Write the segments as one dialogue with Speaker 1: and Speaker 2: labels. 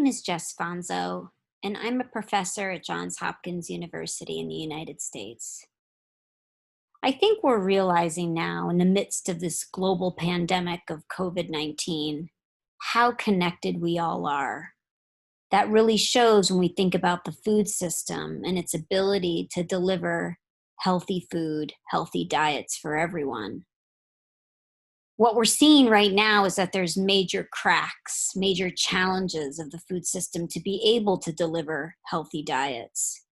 Speaker 1: name is Jess Fanzo, and I'm a professor at Johns Hopkins University in the United States. I think we're realizing now, in the midst of this global pandemic of COVID-19, how connected we all are. That really shows when we think about the food system and its ability to deliver healthy food, healthy diets for everyone. What we're seeing right now is that there's major cracks, major challenges of the food system to be able to deliver healthy diets.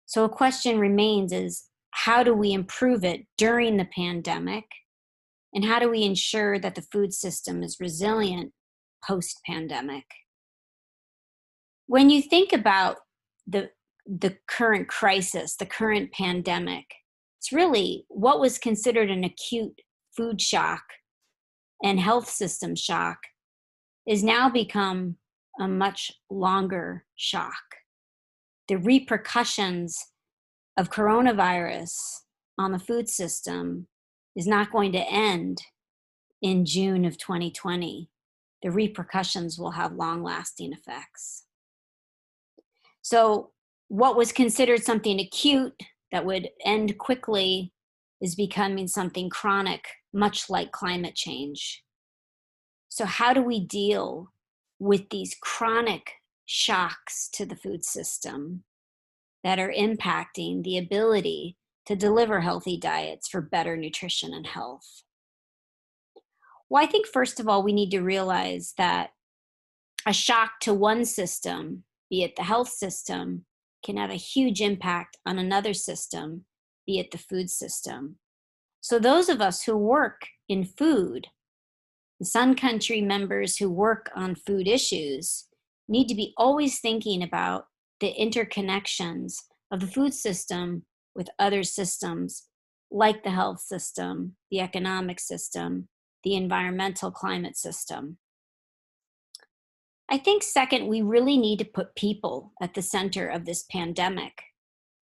Speaker 1: So a question remains is, how do we improve it during the pandemic? And how do we ensure that the food system is resilient post-pandemic? When you think about the current crisis, the current pandemic, it's really what was considered an acute food shock and health system shock is now become a much longer shock. The repercussions of coronavirus on the food system is not going to end in June of 2020. The repercussions will have long-lasting effects. So what was considered something acute that would end quickly is becoming something chronic, much like climate change. So how do we deal with these chronic shocks to the food system that are impacting the ability to deliver healthy diets for better nutrition and health? Well, I think first of all, we need to realize that a shock to one system, be it the health system, can have a huge impact on another system, be it the food system. So those of us who work in food, the Sun Country members who work on food issues, need to be always thinking about the interconnections of the food system with other systems like the health system, the economic system, the environmental climate system. I think second, we really need to put people at the center of this pandemic.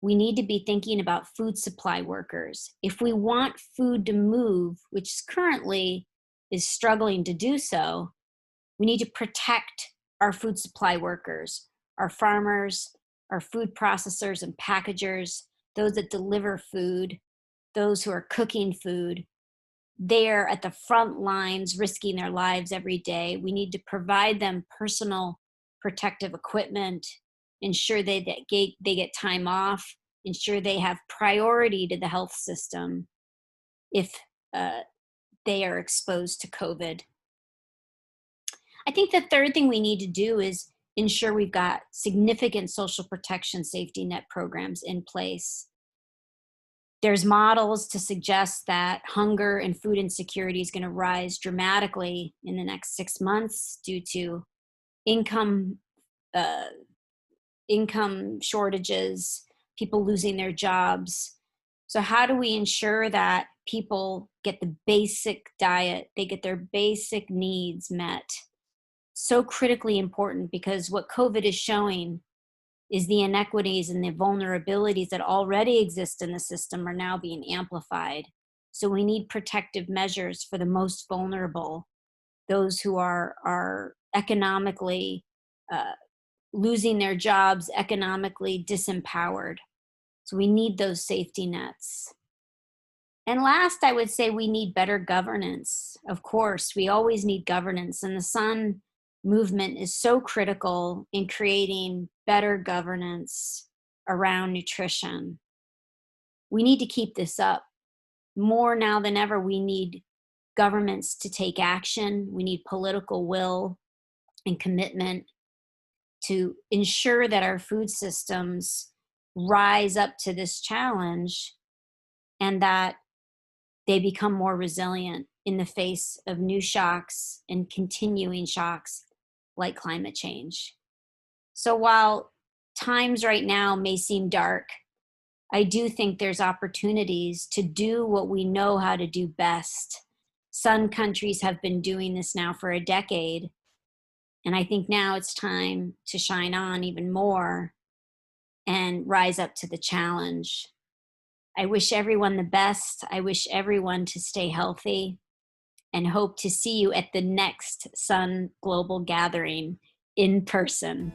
Speaker 1: We need to be thinking about food supply workers. If we want food to move, which currently is struggling to do so, we need to protect our food supply workers, our farmers, our food processors and packagers, those that deliver food, those who are cooking food. They're at the front lines risking their lives every day. We need to provide them personal protective equipment, ensure they get time off, ensure they have priority to the health system if they are exposed to COVID. I think the third thing we need to do is ensure we've got significant social protection safety net programs in place. There's models to suggest that hunger and food insecurity is going to rise dramatically in the next 6 months due to income shortages, people losing their jobs. So how do we ensure that people get the basic diet, they get their basic needs met? So critically important, because what COVID is showing is the inequities and the vulnerabilities that already exist in the system are now being amplified. So we need protective measures for the most vulnerable, those who are economically losing their jobs, economically disempowered. So we need those safety nets. And last, I would say we need better governance. Of course, we always need governance, and the Sun movement is so critical in creating better governance around nutrition. We need to keep this up. More now than ever, we need governments to take action. We need political will and commitment to ensure that our food systems rise up to this challenge and that they become more resilient in the face of new shocks and continuing shocks like climate change. So while times right now may seem dark, I do think there's opportunities to do what we know how to do best. Sun countries have been doing this now for a decade, and I think now it's time to shine on even more and rise up to the challenge. I wish everyone the best. I wish everyone to stay healthy, and hope to see you at the next Sun Global Gathering in person.